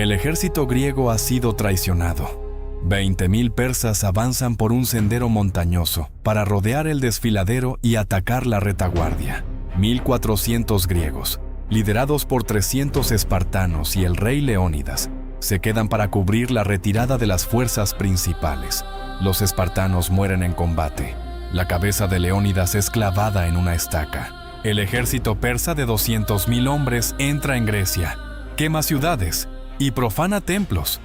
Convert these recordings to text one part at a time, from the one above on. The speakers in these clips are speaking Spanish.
El ejército griego ha sido traicionado. 20.000 persas avanzan por un sendero montañoso para rodear el desfiladero y atacar la retaguardia. 1.400 griegos, liderados por 300 espartanos y el rey Leónidas, se quedan para cubrir la retirada de las fuerzas principales. Los espartanos mueren en combate. La cabeza de Leónidas es clavada en una estaca. El ejército persa de 200.000 hombres entra en Grecia, quema ciudades y profana templos.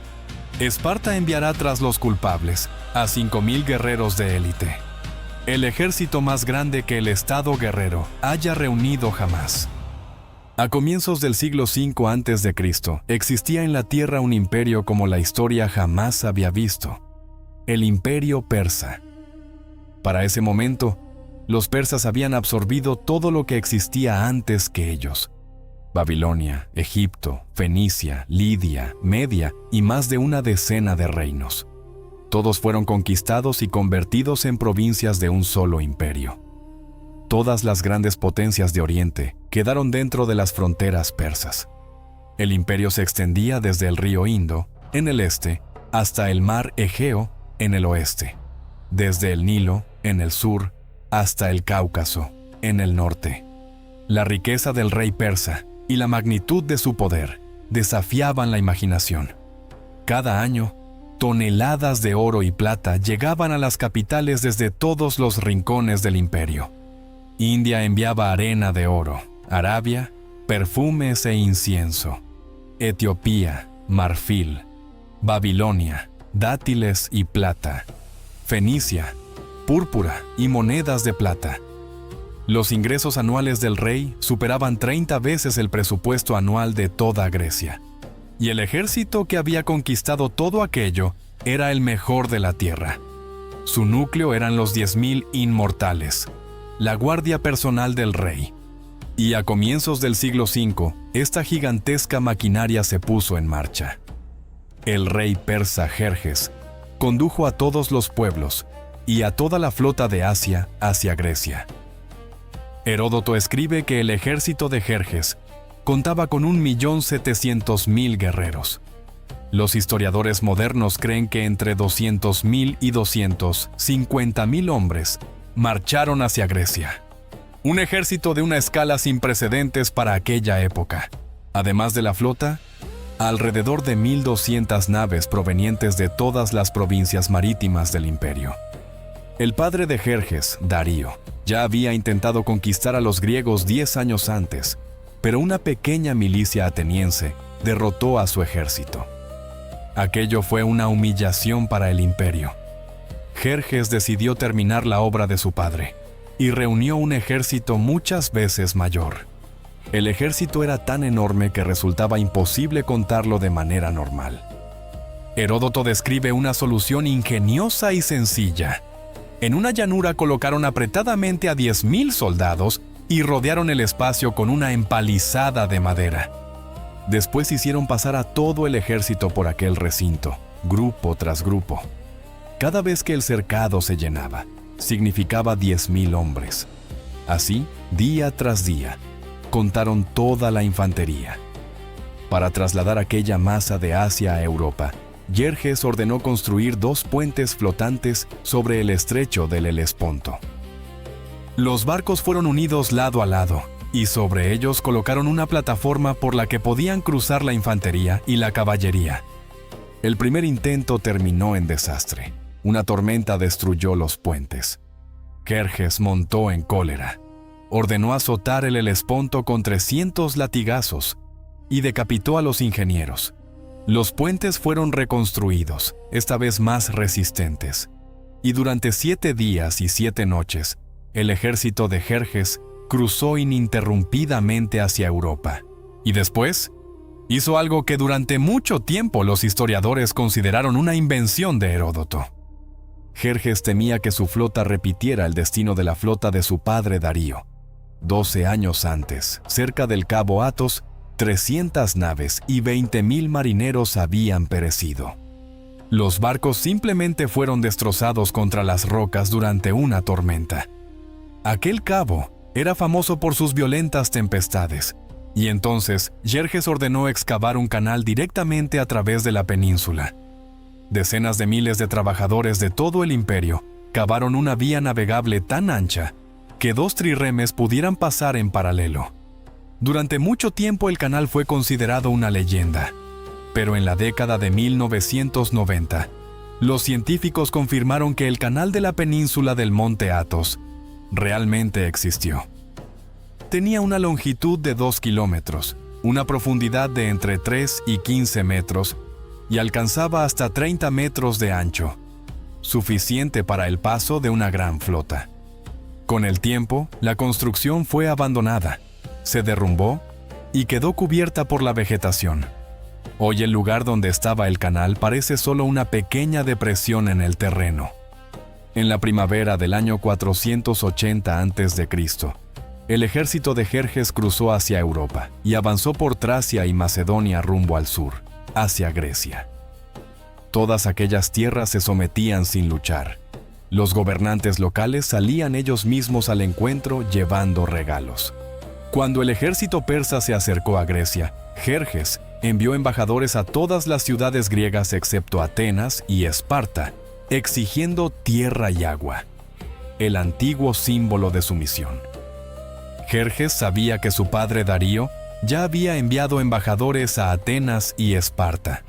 Esparta enviará tras los culpables a 5.000 guerreros de élite. El ejército más grande que el Estado guerrero haya reunido jamás. A comienzos del siglo V a.C., existía en la tierra un imperio como la historia jamás había visto. El Imperio Persa. Para ese momento, los persas habían absorbido todo lo que existía antes que ellos. Babilonia, Egipto, Fenicia, Lidia, Media y más de una decena de reinos. Todos fueron conquistados y convertidos en provincias de un solo imperio. Todas las grandes potencias de Oriente quedaron dentro de las fronteras persas. El imperio se extendía desde el río Indo, en el este, hasta el mar Egeo, en el oeste. Desde el Nilo, en el sur, hasta el Cáucaso, en el norte. La riqueza del rey persa y la magnitud de su poder desafiaban la imaginación. Cada año, toneladas de oro y plata llegaban a las capitales desde todos los rincones del imperio. India enviaba arena de oro, Arabia, perfumes e incienso, Etiopía, marfil, Babilonia, dátiles y plata, Fenicia, púrpura y monedas de plata. Los ingresos anuales del rey superaban 30 veces el presupuesto anual de toda Grecia. Y el ejército que había conquistado todo aquello era el mejor de la tierra. Su núcleo eran los 10.000 inmortales, la guardia personal del rey. Y a comienzos del siglo V, esta gigantesca maquinaria se puso en marcha. El rey persa Jerjes condujo a todos los pueblos y a toda la flota de Asia hacia Grecia. Heródoto escribe que el ejército de Jerjes contaba con 1.700.000 guerreros. Los historiadores modernos creen que entre 200.000 y 250.000 hombres marcharon hacia Grecia. Un ejército de una escala sin precedentes para aquella época. Además de la flota, alrededor de 1.200 naves provenientes de todas las provincias marítimas del imperio. El padre de Jerjes, Darío, ya había intentado conquistar a los griegos 10 años antes, pero una pequeña milicia ateniense derrotó a su ejército. Aquello fue una humillación para el imperio. Jerjes decidió terminar la obra de su padre y reunió un ejército muchas veces mayor. El ejército era tan enorme que resultaba imposible contarlo de manera normal. Heródoto describe una solución ingeniosa y sencilla. En una llanura colocaron apretadamente a 10.000 soldados y rodearon el espacio con una empalizada de madera. Después hicieron pasar a todo el ejército por aquel recinto, grupo tras grupo. Cada vez que el cercado se llenaba, significaba 10.000 hombres. Así, día tras día, contaron toda la infantería. Para trasladar aquella masa de Asia a Europa, Jerjes ordenó construir 2 puentes flotantes sobre el estrecho del Helesponto. Los barcos fueron unidos lado a lado, y sobre ellos colocaron una plataforma por la que podían cruzar la infantería y la caballería. El primer intento terminó en desastre. Una tormenta destruyó los puentes. Jerjes montó en cólera. Ordenó azotar el Helesponto con 300 latigazos y decapitó a los ingenieros. Los puentes fueron reconstruidos, esta vez más resistentes. Y durante 7 días y 7 noches, el ejército de Jerjes cruzó ininterrumpidamente hacia Europa. Y después, hizo algo que durante mucho tiempo los historiadores consideraron una invención de Heródoto. Jerjes temía que su flota repitiera el destino de la flota de su padre Darío. 12 años antes, cerca del cabo Athos, 300 naves y 20.000 marineros habían perecido. Los barcos simplemente fueron destrozados contra las rocas durante una tormenta. Aquel cabo era famoso por sus violentas tempestades, Y entonces Jerjes ordenó excavar un canal directamente a través de la península. Decenas de miles de trabajadores de todo el imperio cavaron una vía navegable tan ancha que 2 trirremes pudieran pasar en paralelo. Durante mucho tiempo el canal fue considerado una leyenda, pero en la década de 1990, los científicos confirmaron que el canal de la península del Monte Athos realmente existió. Tenía una longitud de 2 kilómetros, una profundidad de entre 3 y 15 metros y alcanzaba hasta 30 metros de ancho, suficiente para el paso de una gran flota. Con el tiempo, la construcción fue abandonada, se derrumbó y quedó cubierta por la vegetación. Hoy el lugar donde estaba el canal parece solo una pequeña depresión en el terreno. En la primavera del año 480 a.C., el ejército de Jerjes cruzó hacia Europa y avanzó por Tracia y Macedonia rumbo al sur, hacia Grecia. Todas aquellas tierras se sometían sin luchar. Los gobernantes locales salían ellos mismos al encuentro llevando regalos. Cuando el ejército persa se acercó a Grecia, Jerjes envió embajadores a todas las ciudades griegas excepto Atenas y Esparta, exigiendo tierra y agua, el antiguo símbolo de sumisión. Jerjes sabía que su padre Darío ya había enviado embajadores a Atenas y Esparta.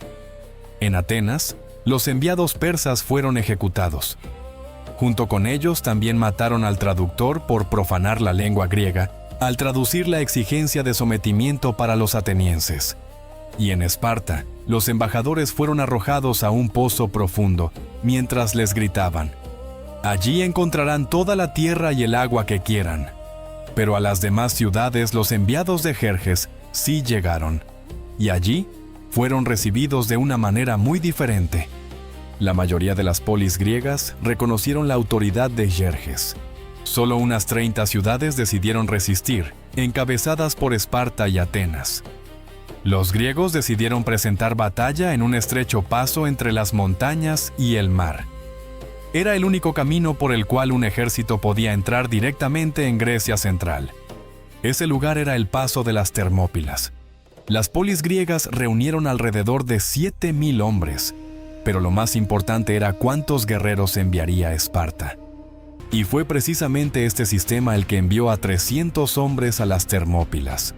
En Atenas, los enviados persas fueron ejecutados. Junto con ellos también mataron al traductor por profanar la lengua griega al traducir la exigencia de sometimiento para los atenienses. Y en Esparta, los embajadores fueron arrojados a un pozo profundo mientras les gritaban: «Allí encontrarán toda la tierra y el agua que quieran». Pero a las demás ciudades los enviados de Jerjes sí llegaron, y allí fueron recibidos de una manera muy diferente. La mayoría de las polis griegas reconocieron la autoridad de Jerjes. Solo unas 30 ciudades decidieron resistir, encabezadas por Esparta y Atenas. Los griegos decidieron presentar batalla en un estrecho paso entre las montañas y el mar. Era el único camino por el cual un ejército podía entrar directamente en Grecia central. Ese lugar era el paso de las Termópilas. Las polis griegas reunieron alrededor de 7,000 hombres, pero lo más importante era cuántos guerreros enviaría Esparta. Y fue precisamente este sistema el que envió a 300 hombres a las Termópilas.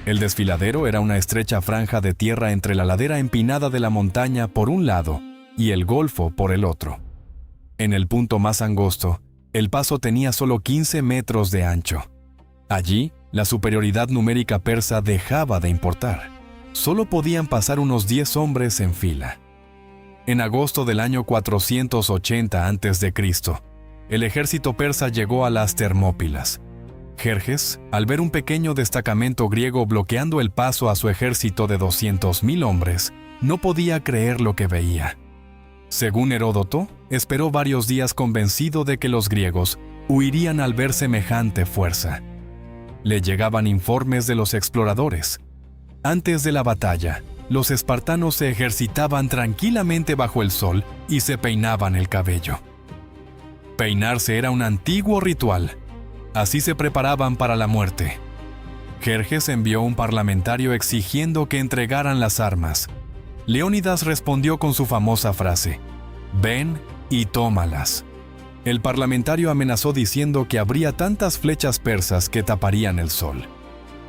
El desfiladero era una estrecha franja de tierra entre la ladera empinada de la montaña por un lado y el golfo por el otro. En el punto más angosto, el paso tenía solo 15 metros de ancho. Allí, la superioridad numérica persa dejaba de importar. Solo podían pasar unos 10 hombres en fila. En agosto del año 480 a.C., el ejército persa llegó a las Termópilas. Jerjes, al ver un pequeño destacamento griego bloqueando el paso a su ejército de 200,000 hombres, no podía creer lo que veía. Según Heródoto, esperó varios días convencido de que los griegos huirían al ver semejante fuerza. Le llegaban informes de los exploradores. Antes de la batalla, los espartanos se ejercitaban tranquilamente bajo el sol y se peinaban el cabello. Peinarse era un antiguo ritual. Así se preparaban para la muerte. Jerjes envió un parlamentario exigiendo que entregaran las armas. Leónidas respondió con su famosa frase: «Ven y tómalas». El parlamentario amenazó diciendo que habría tantas flechas persas que taparían el sol.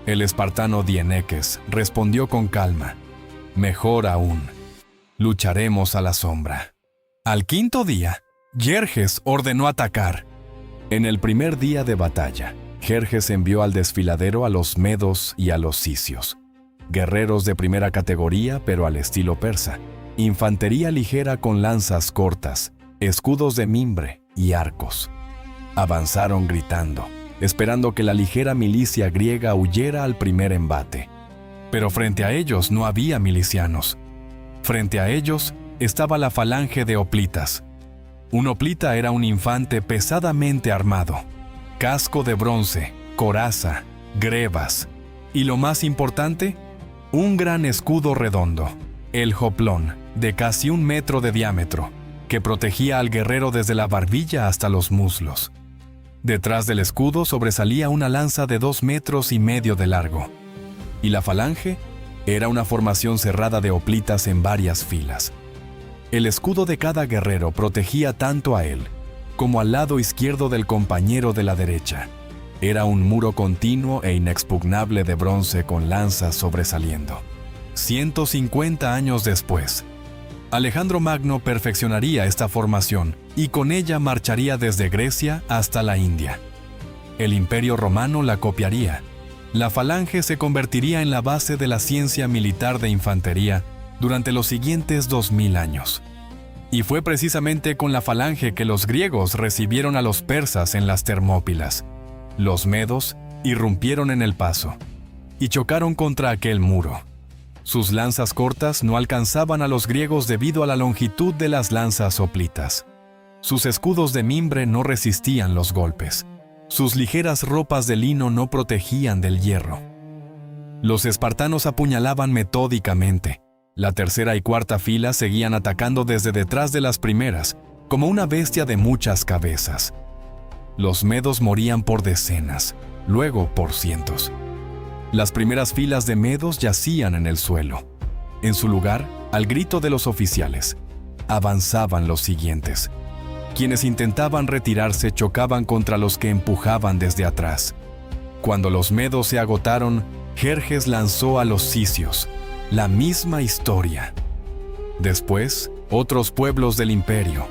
El espartano Dieneques respondió con calma: «Mejor aún, lucharemos a la sombra». Al quinto día, Jerjes ordenó atacar. En el primer día de batalla, Jerjes envió al desfiladero a los medos y a los cisios, guerreros de primera categoría pero al estilo persa, infantería ligera con lanzas cortas, escudos de mimbre y arcos. Avanzaron gritando, esperando que la ligera milicia griega huyera al primer embate. Pero frente a ellos no había milicianos. Frente a ellos estaba la falange de hoplitas. Un hoplita era un infante pesadamente armado, casco de bronce, coraza, grebas y, lo más importante, un gran escudo redondo, el hoplón, de casi 1 metro de diámetro, que protegía al guerrero desde la barbilla hasta los muslos. Detrás del escudo sobresalía una lanza de 2,5 metros de largo. y la falange era una formación cerrada de hoplitas en varias filas. El escudo de cada guerrero protegía tanto a él como al lado izquierdo del compañero de la derecha. Era un muro continuo e inexpugnable de bronce con lanzas sobresaliendo. 150 años después, Alejandro Magno perfeccionaría esta formación y con ella marcharía desde Grecia hasta la India. El Imperio Romano la copiaría. La falange se convertiría en la base de la ciencia militar de infantería durante los siguientes 2000 años. Y fue precisamente con la falange que los griegos recibieron a los persas en las Termópilas. Los medos irrumpieron en el paso y chocaron contra aquel muro. Sus lanzas cortas no alcanzaban a los griegos debido a la longitud de las lanzas hoplitas. Sus escudos de mimbre no resistían los golpes. Sus ligeras ropas de lino no protegían del hierro. Los espartanos apuñalaban metódicamente. La tercera y cuarta fila seguían atacando desde detrás de las primeras, como una bestia de muchas cabezas. Los medos morían por decenas, luego por cientos. Las primeras filas de medos yacían en el suelo. En su lugar, al grito de los oficiales, avanzaban los siguientes. Quienes intentaban retirarse chocaban contra los que empujaban desde atrás. Cuando los medos se agotaron, Jerjes lanzó a los cisios. La misma historia. Después, otros pueblos del imperio.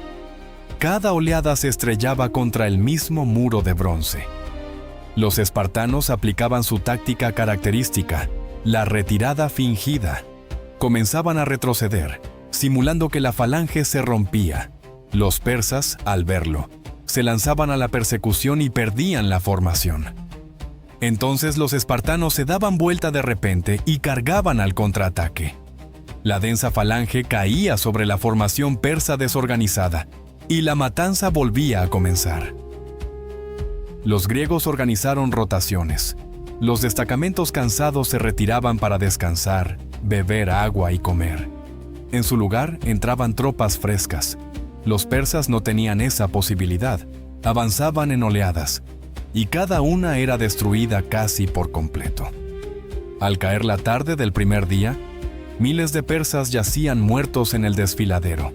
Cada oleada se estrellaba contra el mismo muro de bronce. Los espartanos aplicaban su táctica característica, la retirada fingida. Comenzaban a retroceder, simulando que la falange se rompía. Los persas, al verlo, se lanzaban a la persecución y perdían la formación. Entonces los espartanos se daban vuelta de repente y cargaban al contraataque. La densa falange caía sobre la formación persa desorganizada y la matanza volvía a comenzar. Los griegos organizaron rotaciones. Los destacamentos cansados se retiraban para descansar, beber agua y comer. En su lugar entraban tropas frescas. Los persas no tenían esa posibilidad. Avanzaban en oleadas, y cada una era destruida casi por completo. Al caer la tarde del primer día, miles de persas yacían muertos en el desfiladero.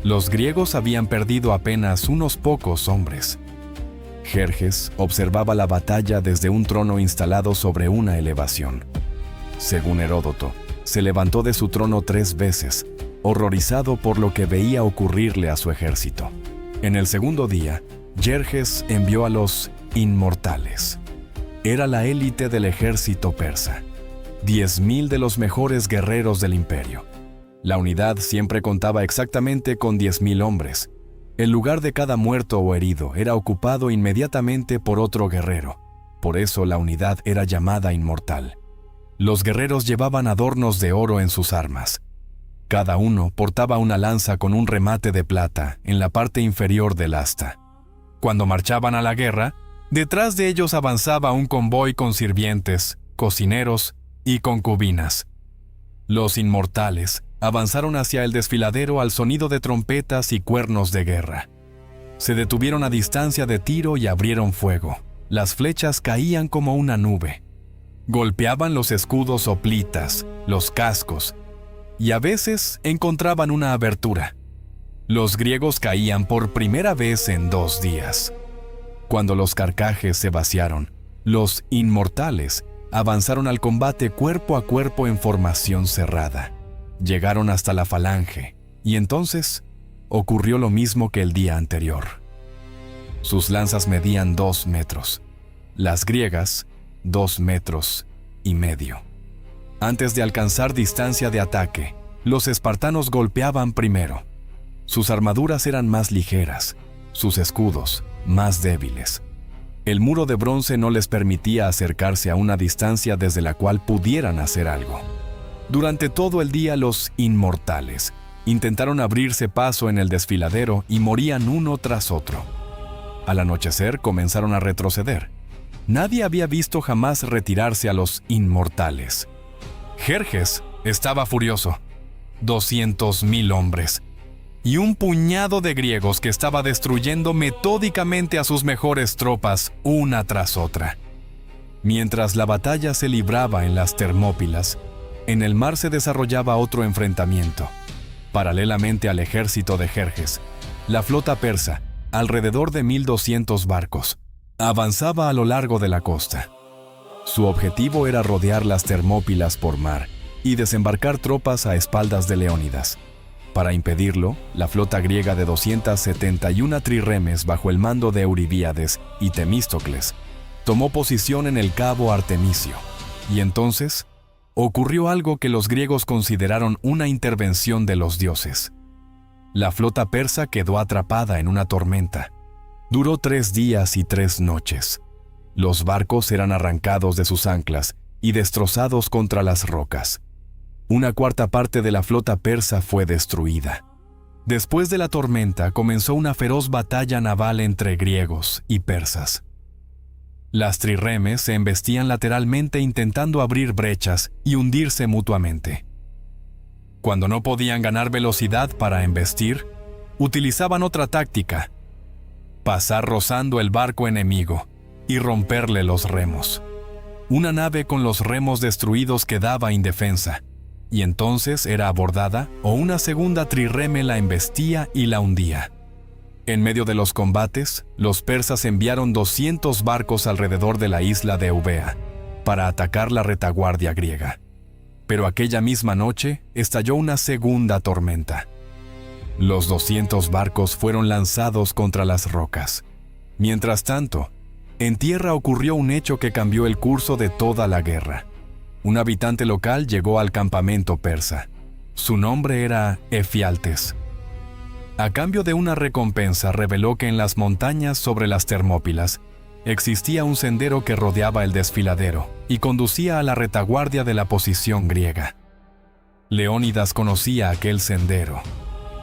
Los griegos habían perdido apenas unos pocos hombres. Jerjes observaba la batalla desde un trono instalado sobre una elevación. Según Heródoto, se levantó de su trono 3 veces, horrorizado por lo que veía ocurrirle a su ejército. En el segundo día, Jerjes envió a los inmortales. Era la élite del ejército persa. 10.000 de los mejores guerreros del imperio. La unidad siempre contaba exactamente con 10.000 hombres. El lugar de cada muerto o herido era ocupado inmediatamente por otro guerrero. Por eso la unidad era llamada inmortal. Los guerreros llevaban adornos de oro en sus armas. Cada uno portaba una lanza con un remate de plata en la parte inferior del asta. Cuando marchaban a la guerra, detrás de ellos avanzaba un convoy con sirvientes, cocineros y concubinas. Los inmortales avanzaron hacia el desfiladero al sonido de trompetas y cuernos de guerra. Se detuvieron a distancia de tiro y abrieron fuego. Las flechas caían como una nube. Golpeaban los escudos hoplitas, los cascos, y a veces encontraban una abertura. Los griegos caían por primera vez en 2 días. Cuando los carcajes se vaciaron, los inmortales avanzaron al combate cuerpo a cuerpo en formación cerrada. Llegaron hasta la falange, y entonces ocurrió lo mismo que el día anterior. Sus lanzas medían 2 metros. Las griegas, 2,5 metros. Antes de alcanzar distancia de ataque, los espartanos golpeaban primero. Sus armaduras eran más ligeras, sus escudos más débiles. El muro de bronce no les permitía acercarse a una distancia desde la cual pudieran hacer algo. Durante todo el día los inmortales intentaron abrirse paso en el desfiladero y morían uno tras otro. Al anochecer comenzaron a retroceder. Nadie había visto jamás retirarse a los inmortales. Jerjes estaba furioso. 200.000 hombres. Y un puñado de griegos que estaba destruyendo metódicamente a sus mejores tropas una tras otra. Mientras la batalla se libraba en las Termópilas, en el mar se desarrollaba otro enfrentamiento. Paralelamente al ejército de Jerjes, la flota persa, alrededor de 1.200 barcos, avanzaba a lo largo de la costa. Su objetivo era rodear las Termópilas por mar y desembarcar tropas a espaldas de Leónidas. Para impedirlo, la flota griega de 271 trirremes bajo el mando de Euribíades y Temístocles tomó posición en el cabo Artemisio. Y entonces ocurrió algo que los griegos consideraron una intervención de los dioses. La flota persa quedó atrapada en una tormenta. Duró 3 días y 3 noches. Los barcos eran arrancados de sus anclas y destrozados contra las rocas. Una cuarta parte de la flota persa fue destruida. Después de la tormenta comenzó una feroz batalla naval entre griegos y persas. Las trirremes se embestían lateralmente intentando abrir brechas y hundirse mutuamente. Cuando no podían ganar velocidad para embestir, utilizaban otra táctica: pasar rozando el barco enemigo y romperle los remos. Una nave con los remos destruidos quedaba indefensa, y entonces era abordada o una segunda trirreme la embestía y la hundía. En medio de los combates, los persas enviaron 200 barcos alrededor de la isla de Eubea para atacar la retaguardia griega. Pero aquella misma noche estalló una segunda tormenta. Los 200 barcos fueron lanzados contra las rocas. Mientras tanto, en tierra ocurrió un hecho que cambió el curso de toda la guerra. Un habitante local llegó al campamento persa. Su nombre era Efialtes. A cambio de una recompensa, reveló que en las montañas sobre las Termópilas existía un sendero que rodeaba el desfiladero y conducía a la retaguardia de la posición griega. Leónidas conocía aquel sendero.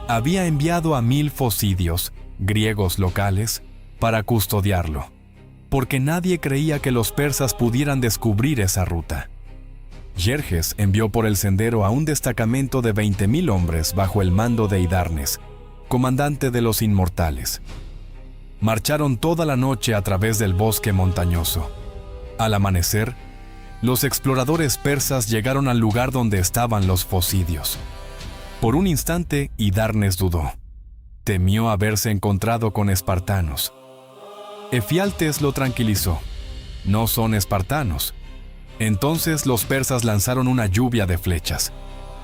Había enviado a 1000 focidios, griegos locales, para custodiarlo, porque nadie creía que los persas pudieran descubrir esa ruta. Jerjes envió por el sendero a un destacamento de 20.000 hombres bajo el mando de Hidarnes, comandante de los inmortales. Marcharon toda la noche a través del bosque montañoso. Al amanecer, los exploradores persas llegaron al lugar donde estaban los focidios. Por un instante, Hidarnes dudó. Temió haberse encontrado con espartanos. Efialtes lo tranquilizó. No son espartanos. Entonces los persas lanzaron una lluvia de flechas.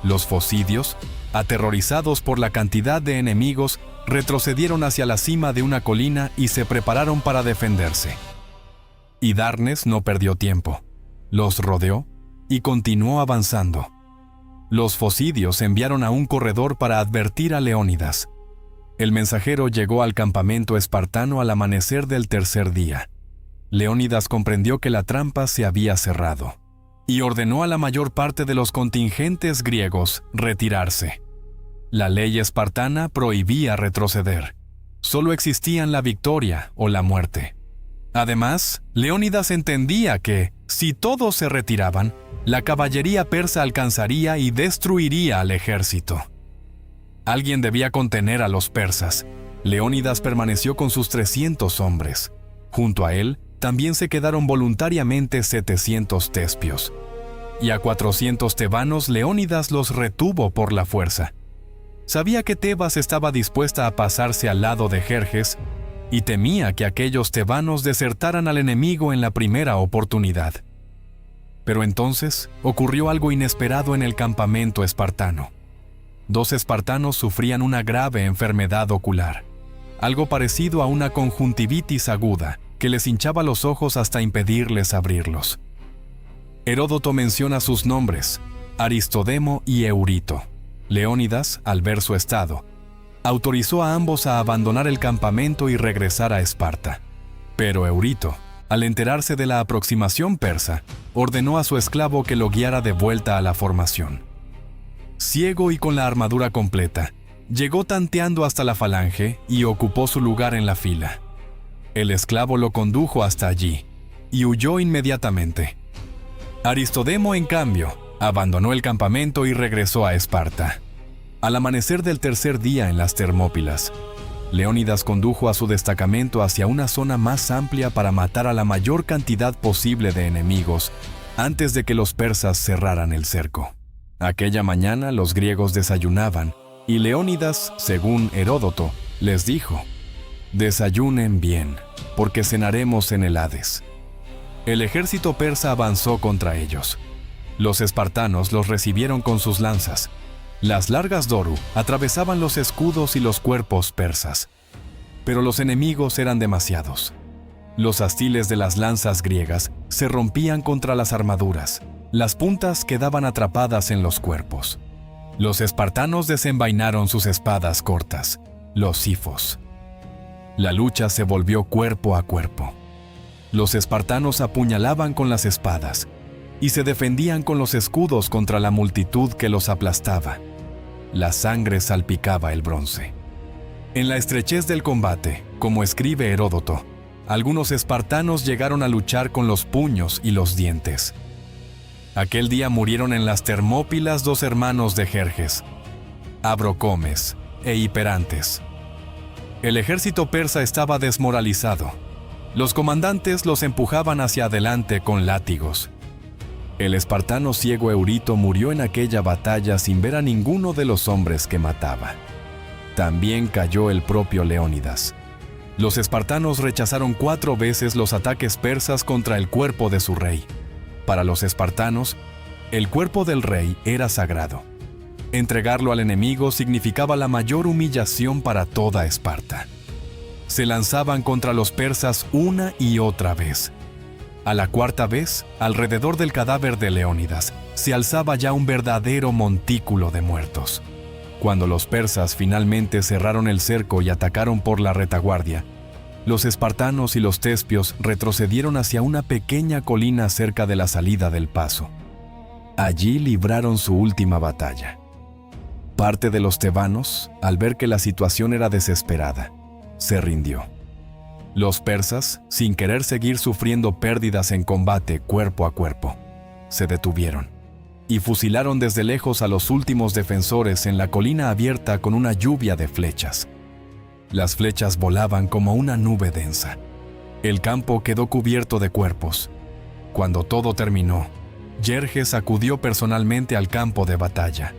Los focidios, aterrorizados por la cantidad de enemigos, retrocedieron hacia la cima de una colina y se prepararon para defenderse. Hidarnes no perdió tiempo. Los rodeó y continuó avanzando. Los focidios enviaron a un corredor para advertir a Leónidas. El mensajero llegó al campamento espartano al amanecer del tercer día. Leónidas comprendió que la trampa se había cerrado y ordenó a la mayor parte de los contingentes griegos retirarse. La ley espartana prohibía retroceder. Solo existían la victoria o la muerte. Además, Leónidas entendía que, si todos se retiraban, la caballería persa alcanzaría y destruiría al ejército. Alguien debía contener a los persas. Leónidas permaneció con sus 300 hombres. Junto a él, también se quedaron voluntariamente 700 tespios. Y a 400 tebanos Leónidas los retuvo por la fuerza. Sabía que Tebas estaba dispuesta a pasarse al lado de Jerjes y temía que aquellos tebanos desertaran al enemigo en la primera oportunidad. Pero entonces ocurrió algo inesperado en el campamento espartano. 2 espartanos sufrían una grave enfermedad ocular, algo parecido a una conjuntivitis aguda que les hinchaba los ojos hasta impedirles abrirlos. Heródoto menciona sus nombres, Aristodemo y Eurito. Leónidas, al ver su estado, autorizó a ambos a abandonar el campamento y regresar a Esparta. Pero Eurito, al enterarse de la aproximación persa, ordenó a su esclavo que lo guiara de vuelta a la formación. Ciego y con la armadura completa, llegó tanteando hasta la falange y ocupó su lugar en la fila. El esclavo lo condujo hasta allí y huyó inmediatamente. Aristodemo, en cambio, abandonó el campamento y regresó a Esparta. Al amanecer del tercer día en las Termópilas, Leónidas condujo a su destacamento hacia una zona más amplia para matar a la mayor cantidad posible de enemigos antes de que los persas cerraran el cerco. Aquella mañana los griegos desayunaban y Leónidas, según Heródoto, les dijo: «Desayunen bien, porque cenaremos en el Hades». El ejército persa avanzó contra ellos. Los espartanos los recibieron con sus lanzas. Las largas doru atravesaban los escudos y los cuerpos persas. Pero los enemigos eran demasiados. Los astiles de las lanzas griegas se rompían contra las armaduras. Las puntas quedaban atrapadas en los cuerpos. Los espartanos desenvainaron sus espadas cortas, los sifos. La lucha se volvió cuerpo a cuerpo. Los espartanos apuñalaban con las espadas y se defendían con los escudos contra la multitud que los aplastaba. La sangre salpicaba el bronce. En la estrechez del combate, como escribe Heródoto, algunos espartanos llegaron a luchar con los puños y los dientes. Aquel día murieron en las Termópilas 2 hermanos de Jerjes, Abrocomes e Hiperantes. El ejército persa estaba desmoralizado. Los comandantes los empujaban hacia adelante con látigos. El espartano ciego Eurito murió en aquella batalla sin ver a ninguno de los hombres que mataba. También cayó el propio Leónidas. Los espartanos rechazaron 4 veces los ataques persas contra el cuerpo de su rey. Para los espartanos, el cuerpo del rey era sagrado. Entregarlo al enemigo significaba la mayor humillación para toda Esparta. Se lanzaban contra los persas una y otra vez. A la 4ª vez, alrededor del cadáver de Leónidas, se alzaba ya un verdadero montículo de muertos. Cuando los persas finalmente cerraron el cerco y atacaron por la retaguardia, los espartanos y los tespios retrocedieron hacia una pequeña colina cerca de la salida del paso. Allí libraron su última batalla. Parte de los tebanos, al ver que la situación era desesperada, se rindió. Los persas, sin querer seguir sufriendo pérdidas en combate cuerpo a cuerpo, se detuvieron y fusilaron desde lejos a los últimos defensores en la colina abierta con una lluvia de flechas. Las flechas volaban como una nube densa. El campo quedó cubierto de cuerpos. Cuando todo terminó, Jerjes acudió personalmente al campo de batalla.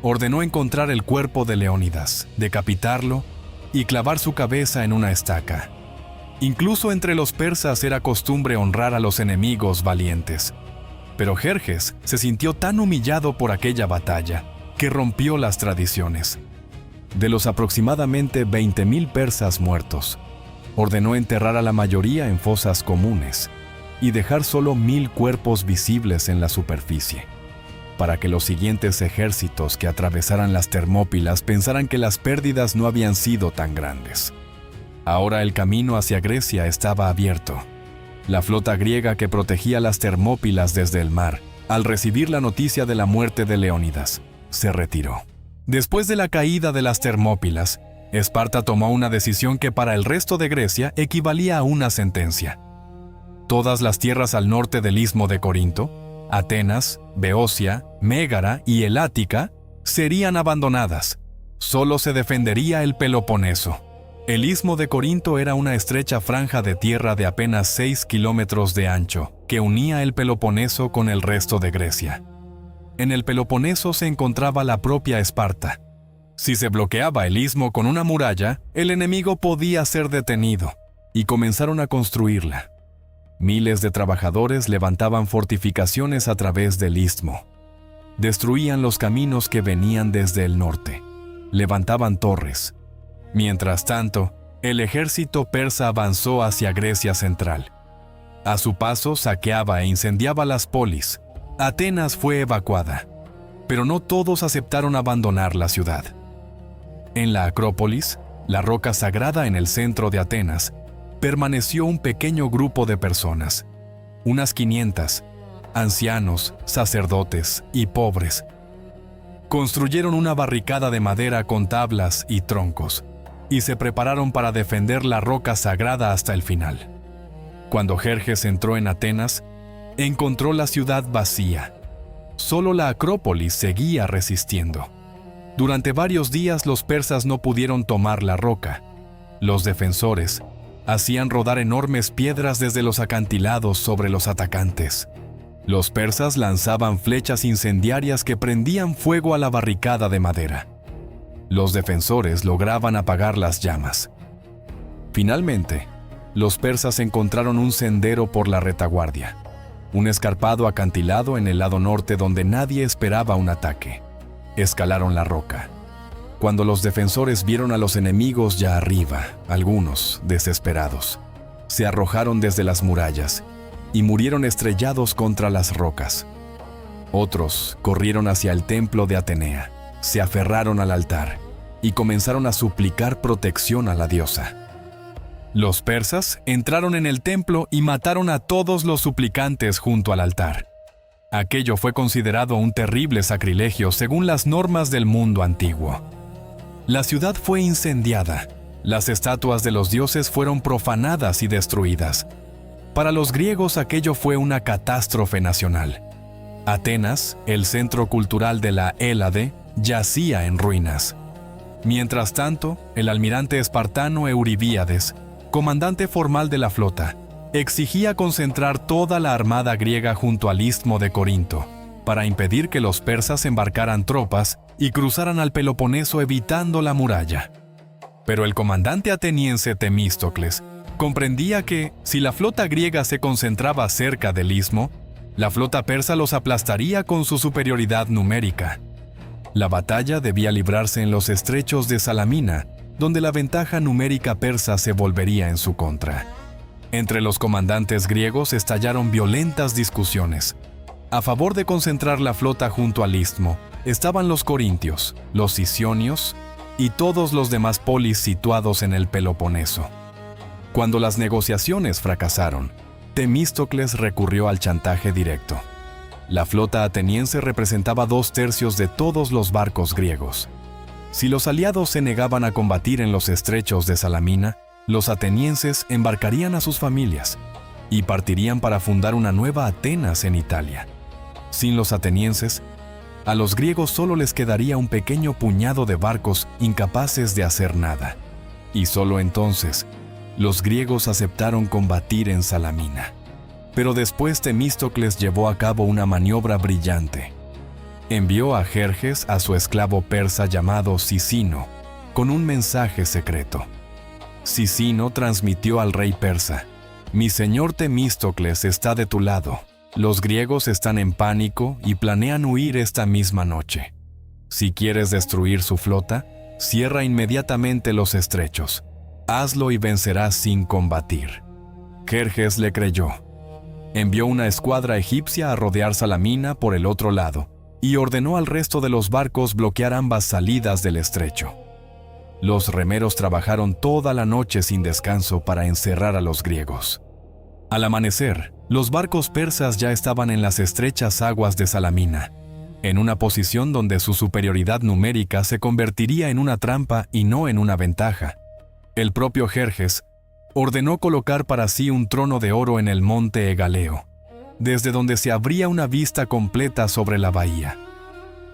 Ordenó encontrar el cuerpo de Leónidas, decapitarlo y clavar su cabeza en una estaca. Incluso entre los persas era costumbre honrar a los enemigos valientes. Pero Jerjes se sintió tan humillado por aquella batalla que rompió las tradiciones. De los aproximadamente 20.000 persas muertos, ordenó enterrar a la mayoría en fosas comunes y dejar solo 1.000 cuerpos visibles en la superficie, para que los siguientes ejércitos que atravesaran las Termópilas pensaran que las pérdidas no habían sido tan grandes. Ahora el camino hacia Grecia estaba abierto. La flota griega que protegía las Termópilas desde el mar, al recibir la noticia de la muerte de Leónidas, se retiró. Después de la caída de las Termópilas, Esparta tomó una decisión que para el resto de Grecia equivalía a una sentencia. Todas las tierras al norte del istmo de Corinto, Atenas, Beocia, Mégara y el Ática, serían abandonadas. Solo se defendería el Peloponeso. El istmo de Corinto era una estrecha franja de tierra de apenas 6 kilómetros de ancho, que unía el Peloponeso con el resto de Grecia. En el Peloponeso se encontraba la propia Esparta. Si se bloqueaba el istmo con una muralla, el enemigo podía ser detenido, y comenzaron a construirla. Miles de trabajadores levantaban fortificaciones a través del istmo. Destruían los caminos que venían desde el norte. Levantaban torres. Mientras tanto, el ejército persa avanzó hacia Grecia central. A su paso saqueaba e incendiaba las polis. Atenas fue evacuada, pero no todos aceptaron abandonar la ciudad. En la Acrópolis, la roca sagrada en el centro de Atenas, permaneció un pequeño grupo de personas, unas 500, ancianos, sacerdotes y pobres. Construyeron una barricada de madera con tablas y troncos, y se prepararon para defender la roca sagrada hasta el final. Cuando Jerjes entró en Atenas, encontró la ciudad vacía. Solo la Acrópolis seguía resistiendo. Durante varios días los persas no pudieron tomar la roca, Los defensores hacían rodar enormes piedras desde los acantilados sobre los atacantes. Los persas lanzaban flechas incendiarias que prendían fuego a la barricada de madera. Los defensores lograban apagar las llamas. Finalmente, los persas encontraron un sendero por la retaguardia, un escarpado acantilado en el lado norte donde nadie esperaba un ataque. Escalaron la roca. Cuando los defensores vieron a los enemigos ya arriba, algunos, desesperados, se arrojaron desde las murallas y murieron estrellados contra las rocas. Otros corrieron hacia el templo de Atenea, se aferraron al altar y comenzaron a suplicar protección a la diosa. Los persas entraron en el templo y mataron a todos los suplicantes junto al altar. Aquello fue considerado un terrible sacrilegio según las normas del mundo antiguo. La ciudad fue incendiada, las estatuas de los dioses fueron profanadas y destruidas. Para los griegos aquello fue una catástrofe nacional. Atenas, el centro cultural de la Hélade, yacía en ruinas. Mientras tanto, el almirante espartano Euribíades, comandante formal de la flota, exigía concentrar toda la armada griega junto al istmo de Corinto, para impedir que los persas embarcaran tropas y cruzaran al Peloponeso evitando la muralla. Pero el comandante ateniense Temístocles comprendía que, si la flota griega se concentraba cerca del istmo, la flota persa los aplastaría con su superioridad numérica. La batalla debía librarse en los estrechos de Salamina, donde la ventaja numérica persa se volvería en su contra. Entre los comandantes griegos estallaron violentas discusiones. A favor de concentrar la flota junto al istmo estaban los corintios, los sicionos y todos los demás polis situados en el Peloponeso. Cuando las negociaciones fracasaron, Temístocles recurrió al chantaje directo. La flota ateniense representaba 2/3 de todos los barcos griegos. Si los aliados se negaban a combatir en los estrechos de Salamina, los atenienses embarcarían a sus familias y partirían para fundar una nueva Atenas en Italia. Sin los atenienses, a los griegos solo les quedaría un pequeño puñado de barcos incapaces de hacer nada. Y solo entonces, los griegos aceptaron combatir en Salamina. Pero después Temístocles llevó a cabo una maniobra brillante. Envió a Jerjes a su esclavo persa llamado Sicino, con un mensaje secreto. Sicino transmitió al rey persa: «Mi señor Temístocles está de tu lado. Los griegos están en pánico y planean huir esta misma noche. Si quieres destruir su flota, cierra inmediatamente los estrechos. Hazlo y vencerás sin combatir». Jerjes le creyó. Envió una escuadra egipcia a rodear Salamina por el otro lado y ordenó al resto de los barcos bloquear ambas salidas del estrecho. Los remeros trabajaron toda la noche sin descanso para encerrar a los griegos. Al amanecer, los barcos persas ya estaban en las estrechas aguas de Salamina, en una posición donde su superioridad numérica se convertiría en una trampa y no en una ventaja. El propio Jerjes ordenó colocar para sí un trono de oro en el monte Egaleo, desde donde se abría una vista completa sobre la bahía.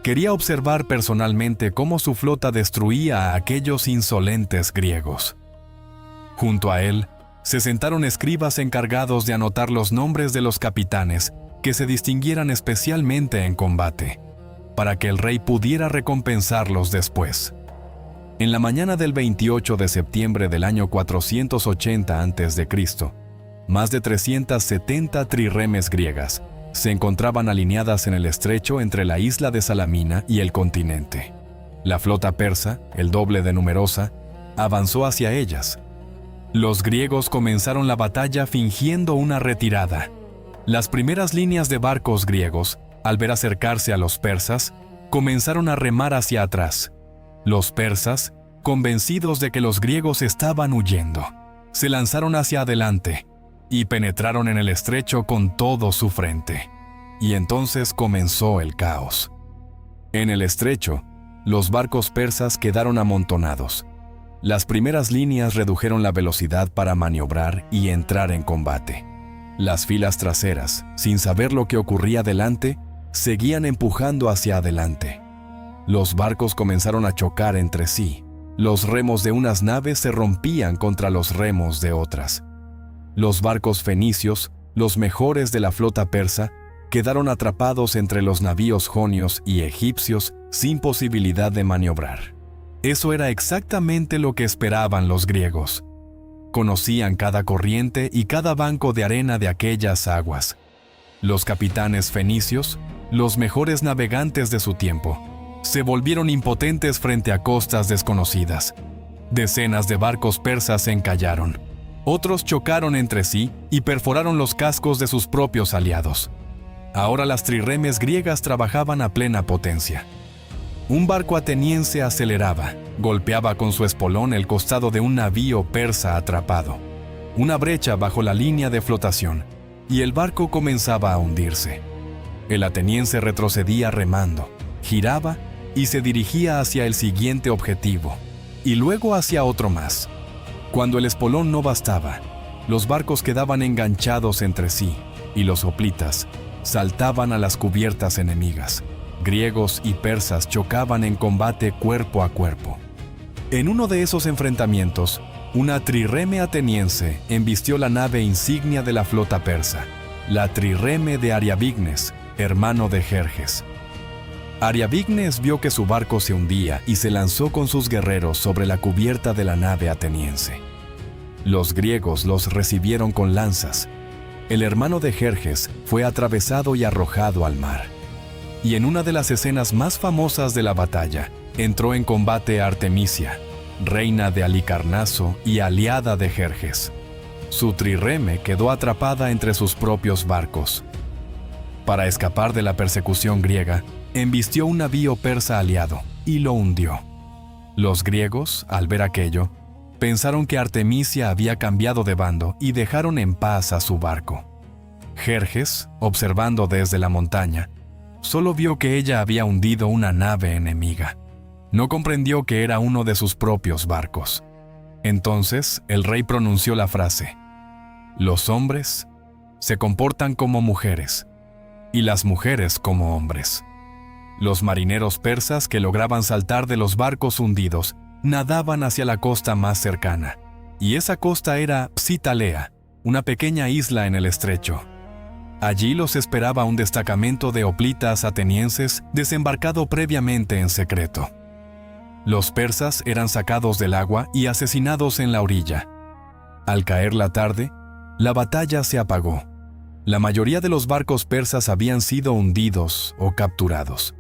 Quería observar personalmente cómo su flota destruía a aquellos insolentes griegos. Junto a él, se sentaron escribas encargados de anotar los nombres de los capitanes que se distinguieran especialmente en combate, para que el rey pudiera recompensarlos después. En la mañana del 28 de septiembre del año 480 a.C., más de 370 trirremes griegas se encontraban alineadas en el estrecho entre la isla de Salamina y el continente. La flota persa, el doble de numerosa, avanzó hacia ellas. Los griegos comenzaron la batalla fingiendo una retirada. Las primeras líneas de barcos griegos, al ver acercarse a los persas, comenzaron a remar hacia atrás. Los persas, convencidos de que los griegos estaban huyendo, se lanzaron hacia adelante y penetraron en el estrecho con todo su frente. Y entonces comenzó el caos. En el estrecho, los barcos persas quedaron amontonados. Las primeras líneas redujeron la velocidad para maniobrar y entrar en combate. Las filas traseras, sin saber lo que ocurría delante, seguían empujando hacia adelante. Los barcos comenzaron a chocar entre sí. Los remos de unas naves se rompían contra los remos de otras. Los barcos fenicios, los mejores de la flota persa, quedaron atrapados entre los navíos jonios y egipcios sin posibilidad de maniobrar. Eso era exactamente lo que esperaban los griegos. Conocían cada corriente y cada banco de arena de aquellas aguas. Los capitanes fenicios, los mejores navegantes de su tiempo, se volvieron impotentes frente a costas desconocidas. Decenas de barcos persas se encallaron. Otros chocaron entre sí y perforaron los cascos de sus propios aliados. Ahora las trirremes griegas trabajaban a plena potencia. Un barco ateniense aceleraba, golpeaba con su espolón el costado de un navío persa atrapado. Una brecha bajo la línea de flotación, y el barco comenzaba a hundirse. El ateniense retrocedía remando, giraba y se dirigía hacia el siguiente objetivo, y luego hacia otro más. Cuando el espolón no bastaba, los barcos quedaban enganchados entre sí, y los hoplitas saltaban a las cubiertas enemigas. Griegos y persas chocaban en combate cuerpo a cuerpo. En uno de esos enfrentamientos, una trireme ateniense embistió la nave insignia de la flota persa, la trireme de Ariabignes, hermano de Jerjes. Ariabignes vio que su barco se hundía y se lanzó con sus guerreros sobre la cubierta de la nave ateniense. Los griegos los recibieron con lanzas. El hermano de Jerjes fue atravesado y arrojado al mar. Y en una de las escenas más famosas de la batalla, entró en combate Artemisia, reina de Halicarnaso y aliada de Jerjes. Su trireme quedó atrapada entre sus propios barcos. Para escapar de la persecución griega, embistió un navío persa aliado y lo hundió. Los griegos, al ver aquello, pensaron que Artemisia había cambiado de bando y dejaron en paz a su barco. Jerjes, observando desde la montaña, solo vio que ella había hundido una nave enemiga. No comprendió que era uno de sus propios barcos. Entonces el rey pronunció la frase: «Los hombres se comportan como mujeres, y las mujeres como hombres». Los marineros persas que lograban saltar de los barcos hundidos nadaban hacia la costa más cercana, y esa costa era Psitalea, una pequeña isla en el estrecho. Allí los esperaba un destacamento de hoplitas atenienses desembarcado previamente en secreto. Los persas eran sacados del agua y asesinados en la orilla. Al caer la tarde, la batalla se apagó. La mayoría de los barcos persas habían sido hundidos o capturados.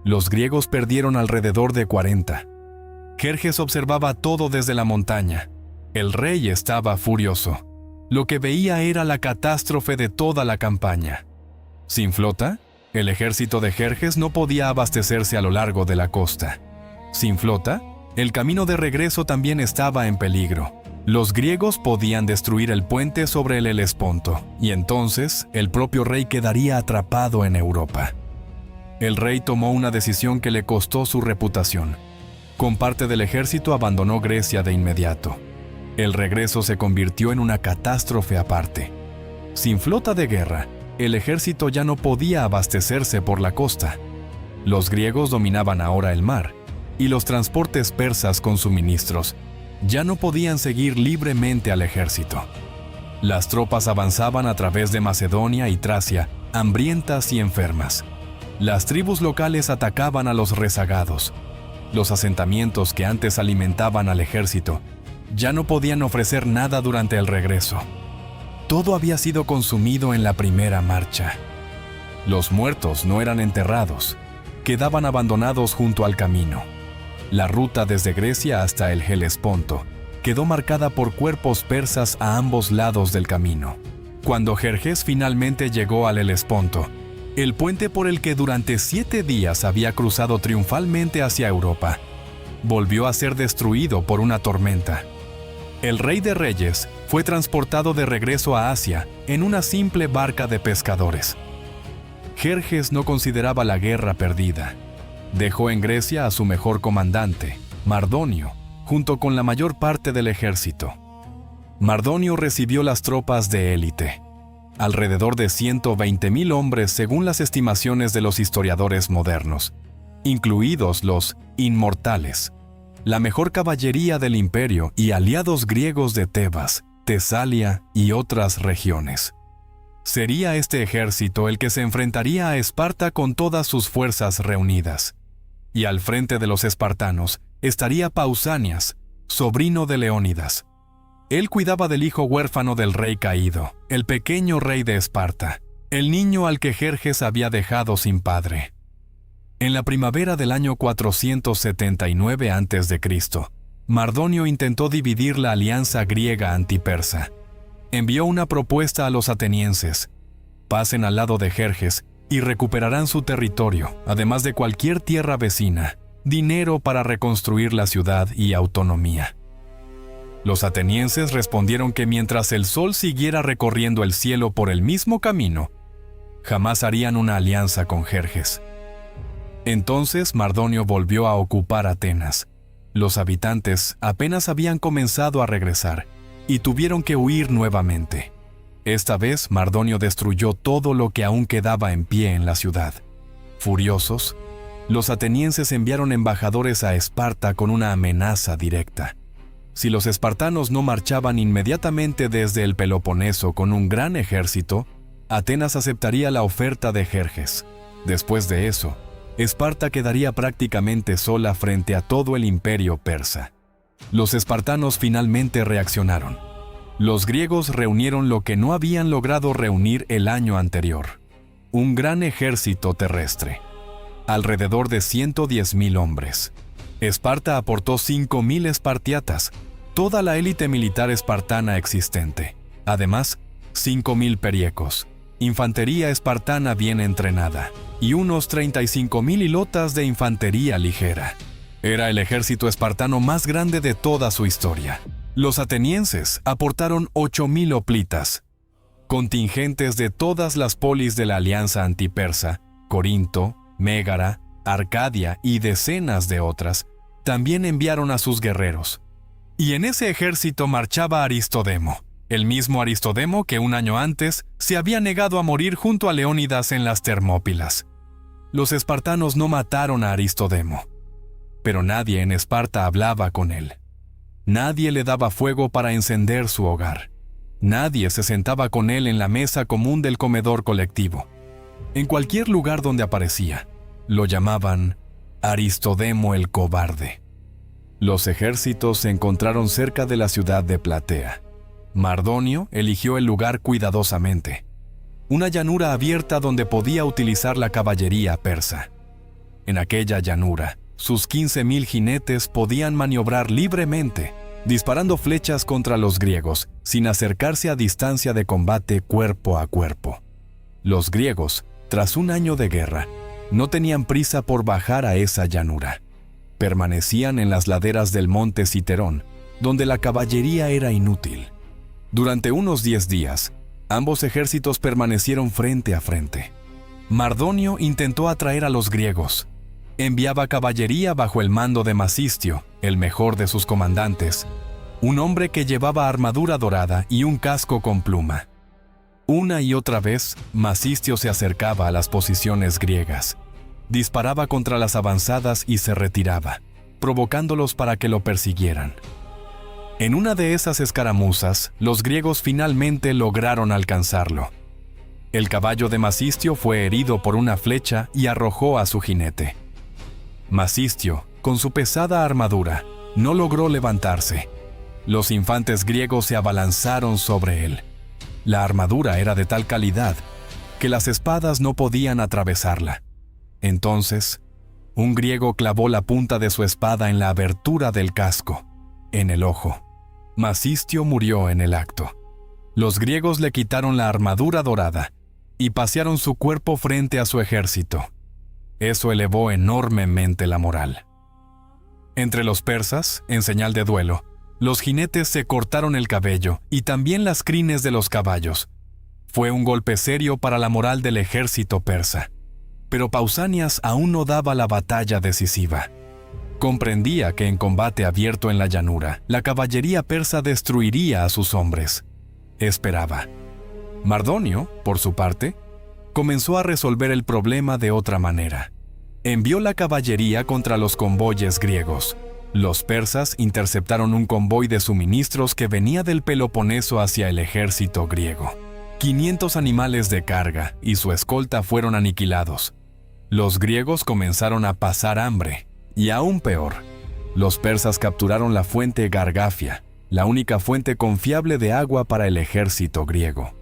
Los griegos perdieron alrededor de 40. Jerjes observaba todo desde la montaña. El rey estaba furioso. Lo que veía era la catástrofe de toda la campaña. Sin flota, el ejército de Jerjes no podía abastecerse a lo largo de la costa. Sin flota, el camino de regreso también estaba en peligro. Los griegos podían destruir el puente sobre el Helesponto, y entonces el propio rey quedaría atrapado en Europa. El rey tomó una decisión que le costó su reputación. Con parte del ejército abandonó Grecia de inmediato. El regreso se convirtió en una catástrofe aparte. Sin flota de guerra, el ejército ya no podía abastecerse por la costa. Los griegos dominaban ahora el mar, y los transportes persas con suministros ya no podían seguir libremente al ejército. Las tropas avanzaban a través de Macedonia y Tracia, hambrientas y enfermas. Las tribus locales atacaban a los rezagados. Los asentamientos que antes alimentaban al ejército ya no podían ofrecer nada durante el regreso. Todo había sido consumido en la primera marcha. Los muertos no eran enterrados, quedaban abandonados junto al camino. La ruta desde Grecia hasta el Helesponto quedó marcada por cuerpos persas a ambos lados del camino. Cuando Jerjes finalmente llegó al Helesponto, el puente por el que durante 7 días había cruzado triunfalmente hacia Europa, volvió a ser destruido por una tormenta. El rey de reyes fue transportado de regreso a Asia en una simple barca de pescadores. Jerjes no consideraba la guerra perdida. Dejó en Grecia a su mejor comandante, Mardonio, junto con la mayor parte del ejército. Mardonio recibió las tropas de élite, alrededor de 120,000 hombres según las estimaciones de los historiadores modernos, incluidos los inmortales, la mejor caballería del imperio y aliados griegos de Tebas, Tesalia y otras regiones. Sería este ejército el que se enfrentaría a Esparta con todas sus fuerzas reunidas. Y al frente de los espartanos estaría Pausanias, sobrino de Leónidas. Él cuidaba del hijo huérfano del rey caído, el pequeño rey de Esparta, el niño al que Jerjes había dejado sin padre. En la primavera del año 479 a.C., Mardonio intentó dividir la alianza griega antipersa. Envió una propuesta a los atenienses: pasen al lado de Jerjes y recuperarán su territorio, además de cualquier tierra vecina, dinero para reconstruir la ciudad y autonomía. Los atenienses respondieron que mientras el sol siguiera recorriendo el cielo por el mismo camino, jamás harían una alianza con Jerjes. Entonces Mardonio volvió a ocupar Atenas. Los habitantes apenas habían comenzado a regresar y tuvieron que huir nuevamente. Esta vez Mardonio destruyó todo lo que aún quedaba en pie en la ciudad. Furiosos, los atenienses enviaron embajadores a Esparta con una amenaza directa. Si los espartanos no marchaban inmediatamente desde el Peloponeso con un gran ejército, Atenas aceptaría la oferta de Jerjes. Después de eso, Esparta quedaría prácticamente sola frente a todo el imperio persa. Los espartanos finalmente reaccionaron. Los griegos reunieron lo que no habían logrado reunir el año anterior: un gran ejército terrestre, alrededor de 110,000 hombres. Esparta aportó 5,000 espartiatas, toda la élite militar espartana existente. Además, 5,000 periecos, infantería espartana bien entrenada, y unos 35,000 hilotas de infantería ligera. Era el ejército espartano más grande de toda su historia. Los atenienses aportaron 8,000 hoplitas. Contingentes de todas las polis de la alianza antipersa, Corinto, Mégara, Arcadia y decenas de otras, también enviaron a sus guerreros. Y en ese ejército marchaba Aristodemo, el mismo Aristodemo que un año antes se había negado a morir junto a Leónidas en las Termópilas. Los espartanos no mataron a Aristodemo, pero nadie en Esparta hablaba con él. Nadie le daba fuego para encender su hogar. Nadie se sentaba con él en la mesa común del comedor colectivo. En cualquier lugar donde aparecía, lo llamaban Aristodemo el cobarde. Los ejércitos se encontraron cerca de la ciudad de Platea. Mardonio eligió el lugar cuidadosamente, una llanura abierta donde podía utilizar la caballería persa. En aquella llanura, sus 15,000 jinetes podían maniobrar libremente, disparando flechas contra los griegos, sin acercarse a distancia de combate cuerpo a cuerpo. Los griegos, tras un año de guerra, no tenían prisa por bajar a esa llanura. Permanecían en las laderas del monte Citerón, donde la caballería era inútil. Durante unos 10 días, ambos ejércitos permanecieron frente a frente. Mardonio intentó atraer a los griegos. Enviaba caballería bajo el mando de Masistio, el mejor de sus comandantes, un hombre que llevaba armadura dorada y un casco con pluma. Una y otra vez, Masistio se acercaba a las posiciones griegas, disparaba contra las avanzadas y se retiraba, provocándolos para que lo persiguieran. En una de esas escaramuzas, los griegos finalmente lograron alcanzarlo. El caballo de Masistio fue herido por una flecha y arrojó a su jinete. Masistio, con su pesada armadura, no logró levantarse. Los infantes griegos se abalanzaron sobre él. La armadura era de tal calidad que las espadas no podían atravesarla. Entonces, un griego clavó la punta de su espada en la abertura del casco, en el ojo. Masistio murió en el acto. Los griegos le quitaron la armadura dorada y pasearon su cuerpo frente a su ejército. Eso elevó enormemente la moral. Entre los persas, en señal de duelo, los jinetes se cortaron el cabello y también las crines de los caballos. Fue un golpe serio para la moral del ejército persa. Pero Pausanias aún no daba la batalla decisiva. Comprendía que en combate abierto en la llanura, la caballería persa destruiría a sus hombres. Esperaba. Mardonio, por su parte, comenzó a resolver el problema de otra manera. Envió la caballería contra los convoyes griegos. Los persas interceptaron un convoy de suministros que venía del Peloponeso hacia el ejército griego. 500 animales de carga y su escolta fueron aniquilados. Los griegos comenzaron a pasar hambre, y aún peor, los persas capturaron la fuente Gargafia, la única fuente confiable de agua para el ejército griego.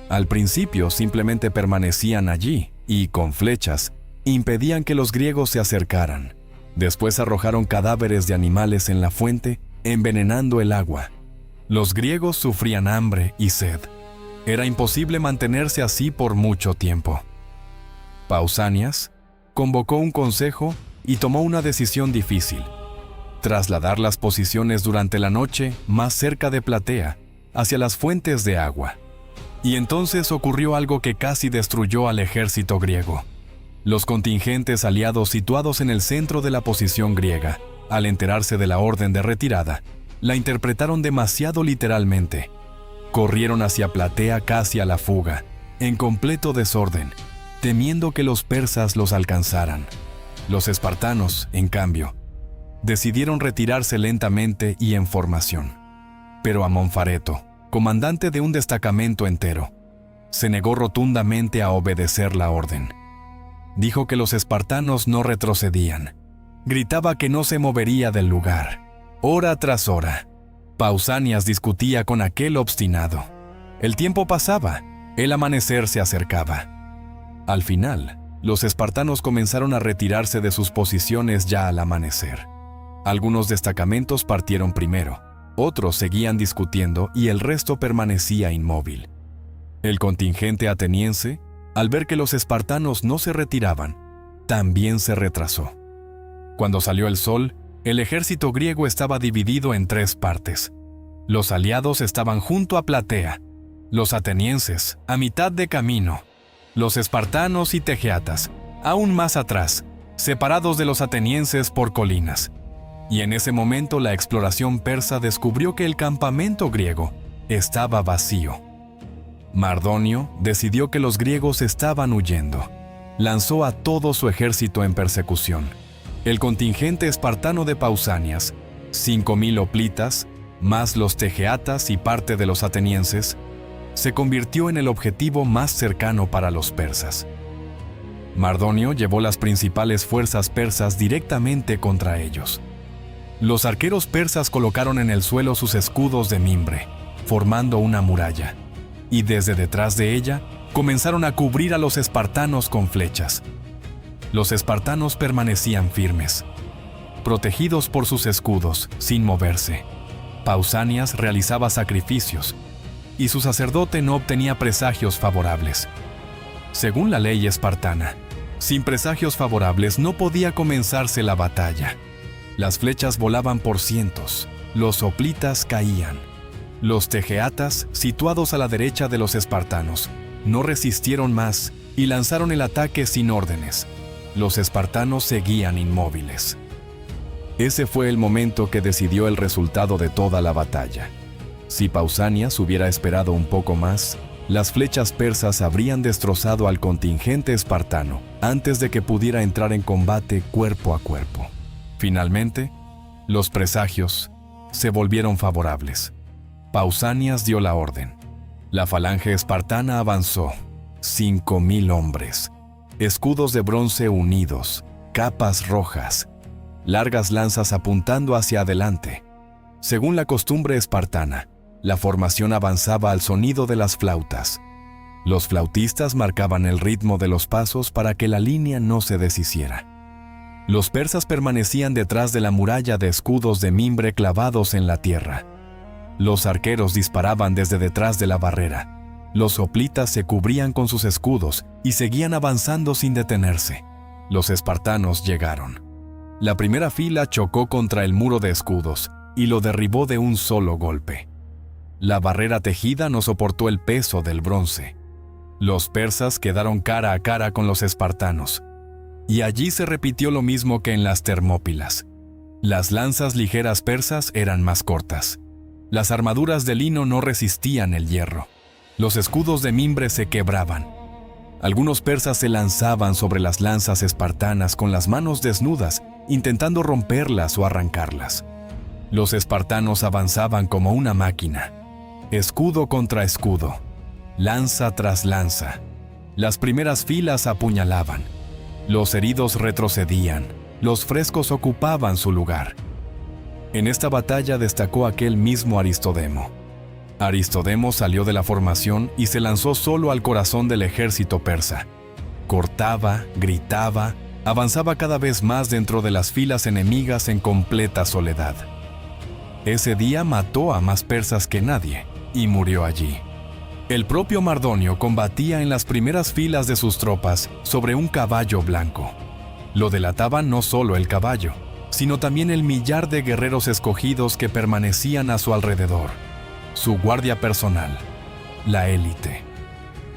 Al principio simplemente permanecían allí y, con flechas, impedían que los griegos se acercaran. Después arrojaron cadáveres de animales en la fuente, envenenando el agua. Los griegos sufrían hambre y sed. Era imposible mantenerse así por mucho tiempo. Pausanias convocó un consejo y tomó una decisión difícil: trasladar las posiciones durante la noche más cerca de Platea, hacia las fuentes de agua. Y entonces ocurrió algo que casi destruyó al ejército griego. Los contingentes aliados situados en el centro de la posición griega, al enterarse de la orden de retirada, la interpretaron demasiado literalmente. Corrieron hacia Platea casi a la fuga, en completo desorden, temiendo que los persas los alcanzaran. Los espartanos, en cambio, decidieron retirarse lentamente y en formación. Pero Amonfareto, comandante de un destacamento entero, se negó rotundamente a obedecer la orden. Dijo que los espartanos no retrocedían. Gritaba que no se movería del lugar. Hora tras hora, Pausanias discutía con aquel obstinado. El tiempo pasaba, el amanecer se acercaba. Al final, los espartanos comenzaron a retirarse de sus posiciones ya al amanecer. Algunos destacamentos partieron primero, otros seguían discutiendo y el resto permanecía inmóvil. El contingente ateniense, al ver que los espartanos no se retiraban, también se retrasó. Cuando salió el sol, el ejército griego estaba dividido en 3 partes. Los aliados estaban junto a Platea, los atenienses a mitad de camino, los espartanos y tegeatas aún más atrás, separados de los atenienses por colinas. Y en ese momento la exploración persa descubrió que el campamento griego estaba vacío. Mardonio decidió que los griegos estaban huyendo. Lanzó a todo su ejército en persecución. El contingente espartano de Pausanias, 5.000 hoplitas, más los tegeatas y parte de los atenienses, se convirtió en el objetivo más cercano para los persas. Mardonio llevó las principales fuerzas persas directamente contra ellos. Los arqueros persas colocaron en el suelo sus escudos de mimbre, formando una muralla, y desde detrás de ella comenzaron a cubrir a los espartanos con flechas. Los espartanos permanecían firmes, protegidos por sus escudos, sin moverse. Pausanias realizaba sacrificios, y su sacerdote no obtenía presagios favorables. Según la ley espartana, sin presagios favorables no podía comenzarse la batalla. Las flechas volaban por cientos, los hoplitas caían. Los tegeatas, situados a la derecha de los espartanos, no resistieron más y lanzaron el ataque sin órdenes. Los espartanos seguían inmóviles. Ese fue el momento que decidió el resultado de toda la batalla. Si Pausanias hubiera esperado un poco más, las flechas persas habrían destrozado al contingente espartano antes de que pudiera entrar en combate cuerpo a cuerpo. Finalmente, los presagios se volvieron favorables. Pausanias dio la orden. La falange espartana avanzó, 5.000 hombres, escudos de bronce unidos, capas rojas, largas lanzas apuntando hacia adelante. Según la costumbre espartana, la formación avanzaba al sonido de las flautas. Los flautistas marcaban el ritmo de los pasos para que la línea no se deshiciera. Los persas permanecían detrás de la muralla de escudos de mimbre clavados en la tierra. Los arqueros disparaban desde detrás de la barrera. Los hoplitas se cubrían con sus escudos y seguían avanzando sin detenerse. Los espartanos llegaron. La primera fila chocó contra el muro de escudos y lo derribó de un solo golpe. La barrera tejida no soportó el peso del bronce. Los persas quedaron cara a cara con los espartanos. Y allí se repitió lo mismo que en las Termópilas. Las lanzas ligeras persas eran más cortas. Las armaduras de lino no resistían el hierro. Los escudos de mimbre se quebraban. Algunos persas se lanzaban sobre las lanzas espartanas con las manos desnudas intentando romperlas o arrancarlas. Los espartanos avanzaban como una máquina, escudo contra escudo, lanza tras lanza. Las primeras filas apuñalaban, los heridos retrocedían, los frescos ocupaban su lugar. En esta batalla destacó aquel mismo Aristodemo. Aristodemo salió de la formación y se lanzó solo al corazón del ejército persa. Cortaba, gritaba, avanzaba cada vez más dentro de las filas enemigas en completa soledad. Ese día mató a más persas que nadie y murió allí. El propio Mardonio combatía en las primeras filas de sus tropas sobre un caballo blanco. Lo delataba no solo el caballo, sino también el millar de guerreros escogidos que permanecían a su alrededor. Su guardia personal, la élite.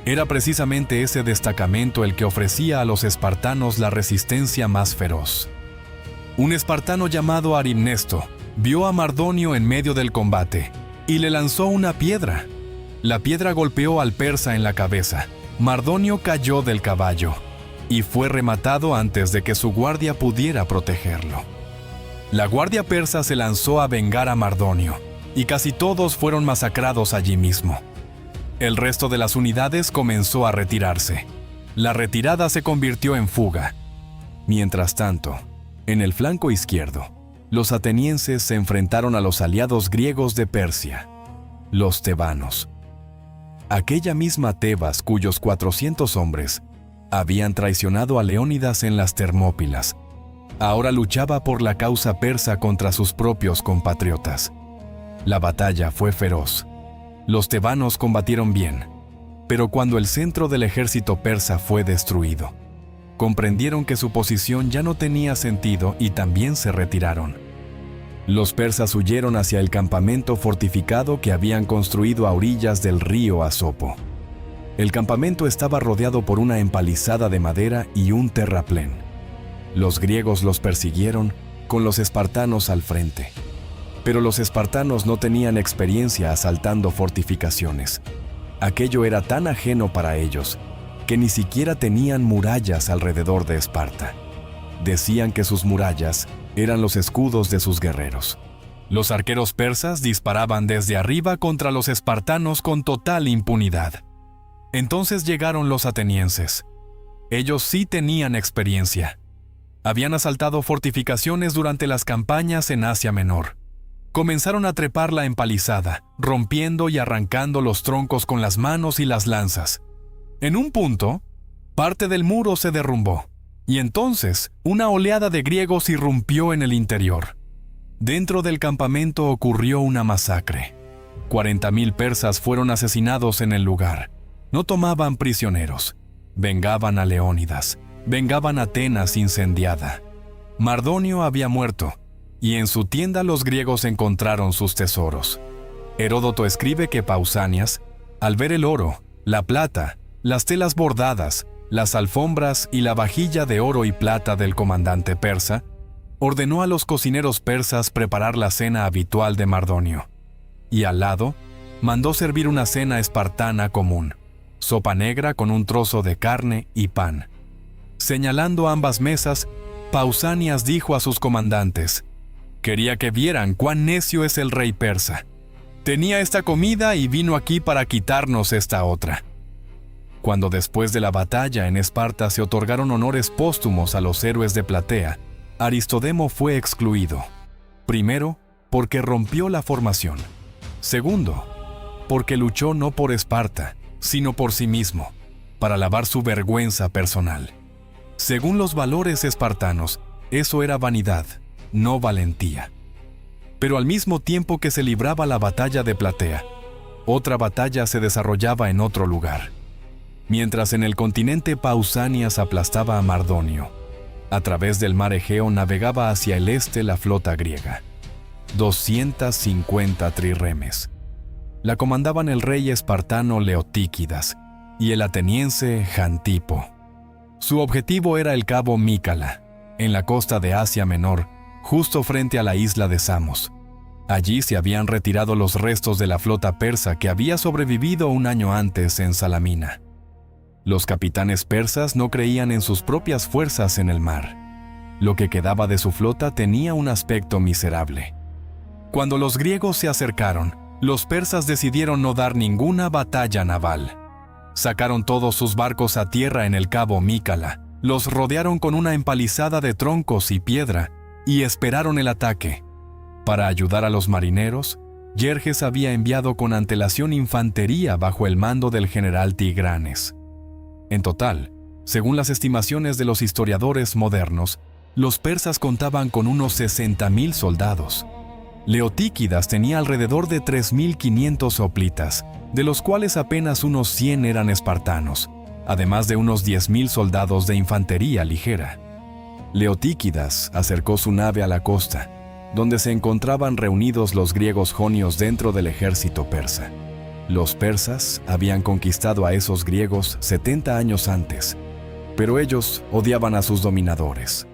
Era precisamente ese destacamento el que ofrecía a los espartanos la resistencia más feroz. Un espartano llamado Arimnesto vio a Mardonio en medio del combate y le lanzó una piedra. La piedra golpeó al persa en la cabeza. Mardonio cayó del caballo y fue rematado antes de que su guardia pudiera protegerlo. La guardia persa se lanzó a vengar a Mardonio y casi todos fueron masacrados allí mismo. El resto de las unidades comenzó a retirarse. La retirada se convirtió en fuga. Mientras tanto, en el flanco izquierdo, los atenienses se enfrentaron a los aliados griegos de Persia, los tebanos. Aquella misma Tebas cuyos 400 hombres habían traicionado a Leónidas en las Termópilas, ahora luchaba por la causa persa contra sus propios compatriotas. La batalla fue feroz. Los tebanos combatieron bien, pero cuando el centro del ejército persa fue destruido, comprendieron que su posición ya no tenía sentido y también se retiraron. Los persas huyeron hacia el campamento fortificado que habían construido a orillas del río Asopo. El campamento estaba rodeado por una empalizada de madera y un terraplén. Los griegos los persiguieron, con los espartanos al frente. Pero los espartanos no tenían experiencia asaltando fortificaciones. Aquello era tan ajeno para ellos, que ni siquiera tenían murallas alrededor de Esparta. Decían que sus murallas eran los escudos de sus guerreros. Los arqueros persas disparaban desde arriba contra los espartanos con total impunidad. Entonces llegaron los atenienses. Ellos sí tenían experiencia. Habían asaltado fortificaciones durante las campañas en Asia Menor. Comenzaron a trepar la empalizada, rompiendo y arrancando los troncos con las manos y las lanzas. En un punto, parte del muro se derrumbó, y entonces una oleada de griegos irrumpió en el interior. Dentro del campamento ocurrió una masacre. 40.000 persas fueron asesinados en el lugar. No tomaban prisioneros. Vengaban a Leónidas. Vengaban a Atenas incendiada. Mardonio había muerto, y en su tienda los griegos encontraron sus tesoros. Heródoto escribe que Pausanias, al ver el oro, la plata, las telas bordadas, las alfombras y la vajilla de oro y plata del comandante persa, ordenó a los cocineros persas preparar la cena habitual de Mardonio. Y al lado, mandó servir una cena espartana común, sopa negra con un trozo de carne y pan. Señalando ambas mesas, Pausanias dijo a sus comandantes: «Quería que vieran cuán necio es el rey persa. Tenía esta comida y vino aquí para quitarnos esta otra». Cuando después de la batalla en Esparta se otorgaron honores póstumos a los héroes de Platea, Aristodemo fue excluido. Primero, porque rompió la formación. Segundo, porque luchó no por Esparta, sino por sí mismo, para lavar su vergüenza personal. Según los valores espartanos, eso era vanidad, no valentía. Pero al mismo tiempo que se libraba la batalla de Platea, otra batalla se desarrollaba en otro lugar. Mientras en el continente Pausanias aplastaba a Mardonio, a través del mar Egeo navegaba hacia el este la flota griega. 250 trirremes. La comandaban el rey espartano Leotíquidas y el ateniense Jantipo. Su objetivo era el cabo Mícala, en la costa de Asia Menor, justo frente a la isla de Samos. Allí se habían retirado los restos de la flota persa que había sobrevivido un año antes en Salamina. Los capitanes persas no creían en sus propias fuerzas en el mar. Lo que quedaba de su flota tenía un aspecto miserable. Cuando los griegos se acercaron, los persas decidieron no dar ninguna batalla naval. Sacaron todos sus barcos a tierra en el cabo Mícala, los rodearon con una empalizada de troncos y piedra y esperaron el ataque. Para ayudar a los marineros, Yerjes había enviado con antelación infantería bajo el mando del general Tigranes. En total, según las estimaciones de los historiadores modernos, los persas contaban con unos 60.000 soldados. Leotíquidas tenía alrededor de 3.500 hoplitas, de los cuales apenas unos 100 eran espartanos, además de unos 10.000 soldados de infantería ligera. Leotíquidas acercó su nave a la costa, donde se encontraban reunidos los griegos jonios dentro del ejército persa. Los persas habían conquistado a esos griegos 70 años antes, pero ellos odiaban a sus dominadores.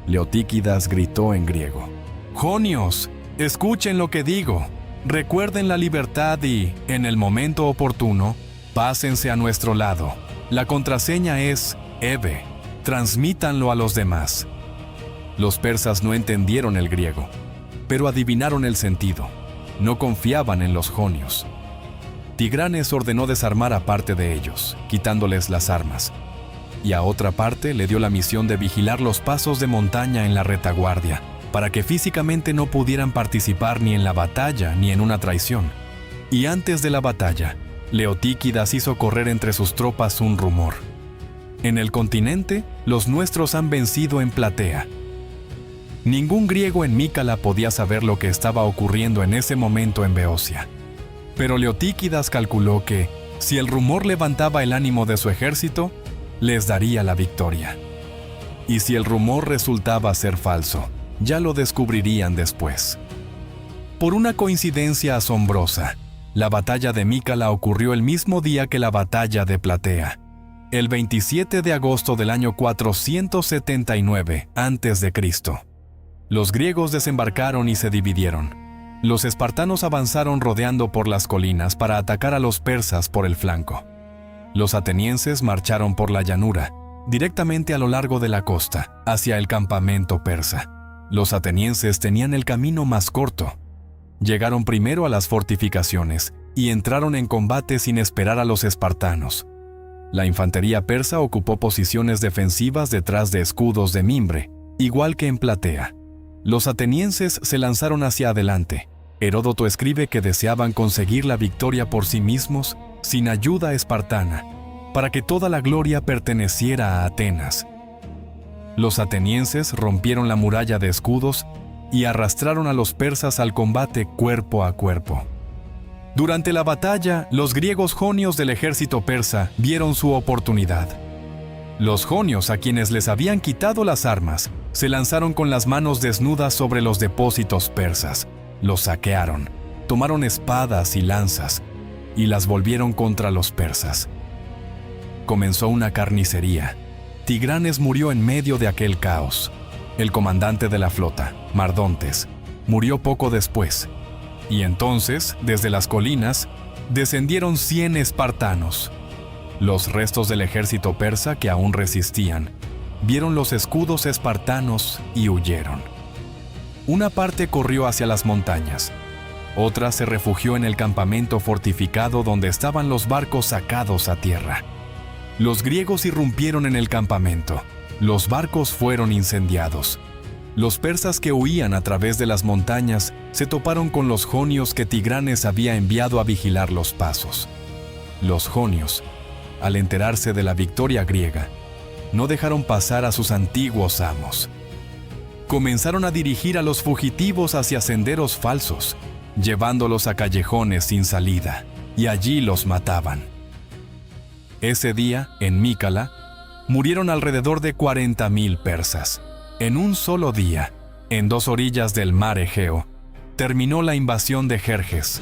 Leotíquidas gritó en griego: «Jonios, escuchen lo que digo. Recuerden la libertad y, en el momento oportuno, pásense a nuestro lado. La contraseña es Ebe. Transmítanlo a los demás». Los persas no entendieron el griego, pero adivinaron el sentido. No confiaban en los jonios. Tigranes ordenó desarmar a parte de ellos, quitándoles las armas, y a otra parte le dio la misión de vigilar los pasos de montaña en la retaguardia, para que físicamente no pudieran participar ni en la batalla ni en una traición. Y antes de la batalla, Leotíquidas hizo correr entre sus tropas un rumor: «En el continente, los nuestros han vencido en Platea». Ningún griego en Mícala podía saber lo que estaba ocurriendo en ese momento en Beocia. Pero Leotíquidas calculó que, si el rumor levantaba el ánimo de su ejército, les daría la victoria. Y si el rumor resultaba ser falso, ya lo descubrirían después. Por una coincidencia asombrosa, la batalla de Mícala ocurrió el mismo día que la batalla de Platea, el 27 de agosto del año 479 a.C. Los griegos desembarcaron y se dividieron. Los espartanos avanzaron rodeando por las colinas para atacar a los persas por el flanco. Los atenienses marcharon por la llanura, directamente a lo largo de la costa, hacia el campamento persa. Los atenienses tenían el camino más corto. Llegaron primero a las fortificaciones y entraron en combate sin esperar a los espartanos. La infantería persa ocupó posiciones defensivas detrás de escudos de mimbre, igual que en Platea. Los atenienses se lanzaron hacia adelante. Heródoto escribe que deseaban conseguir la victoria por sí mismos, sin ayuda espartana, para que toda la gloria perteneciera a Atenas. Los atenienses rompieron la muralla de escudos y arrastraron a los persas al combate cuerpo a cuerpo. Durante la batalla, los griegos jonios del ejército persa vieron su oportunidad. Los jonios, a quienes les habían quitado las armas, se lanzaron con las manos desnudas sobre los depósitos persas. Los saquearon, tomaron espadas y lanzas, y las volvieron contra los persas. Comenzó una carnicería. Tigranes murió en medio de aquel caos. El comandante de la flota, Mardontes, murió poco después. Y entonces, desde las colinas, descendieron 100 espartanos. Los restos del ejército persa que aún resistían, vieron los escudos espartanos y huyeron. Una parte corrió hacia las montañas. Otra se refugió en el campamento fortificado donde estaban los barcos sacados a tierra. Los griegos irrumpieron en el campamento. Los barcos fueron incendiados. Los persas que huían a través de las montañas se toparon con los jonios que Tigranes había enviado a vigilar los pasos. Los jonios, al enterarse de la victoria griega, no dejaron pasar a sus antiguos amos. Comenzaron a dirigir a los fugitivos hacia senderos falsos, llevándolos a callejones sin salida, y allí los mataban. Ese día, en Mícala, murieron alrededor de 40.000 persas. En un solo día, en 2 orillas del mar Egeo, terminó la invasión de Jerjes.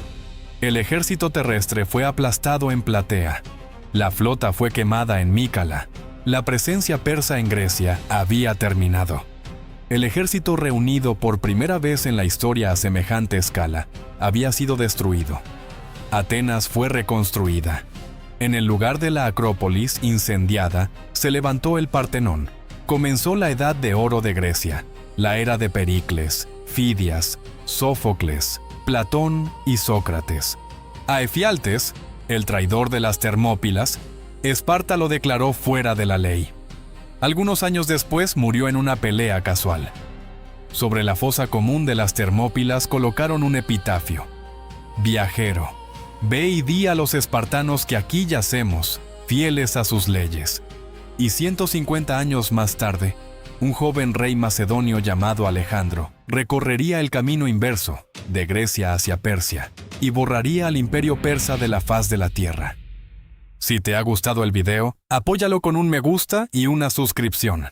El ejército terrestre fue aplastado en Platea. La flota fue quemada en Mícala. La presencia persa en Grecia había terminado. El ejército reunido por primera vez en la historia a semejante escala había sido destruido. Atenas fue reconstruida. En el lugar de la Acrópolis incendiada se levantó el Partenón, comenzó la Edad de Oro de Grecia, la era de Pericles, Fidias, Sófocles, Platón y Sócrates. A Efialtes, el traidor de las Termópilas, Esparta lo declaró fuera de la ley. Algunos años después murió en una pelea casual. Sobre la fosa común de las Termópilas colocaron un epitafio: Viajero, ve y di a los espartanos que aquí yacemos, fieles a sus leyes. Y 150 años más tarde, un joven rey macedonio llamado Alejandro recorrería el camino inverso, de Grecia hacia Persia, y borraría al imperio persa de la faz de la tierra. Si te ha gustado el video, apóyalo con un me gusta y una suscripción.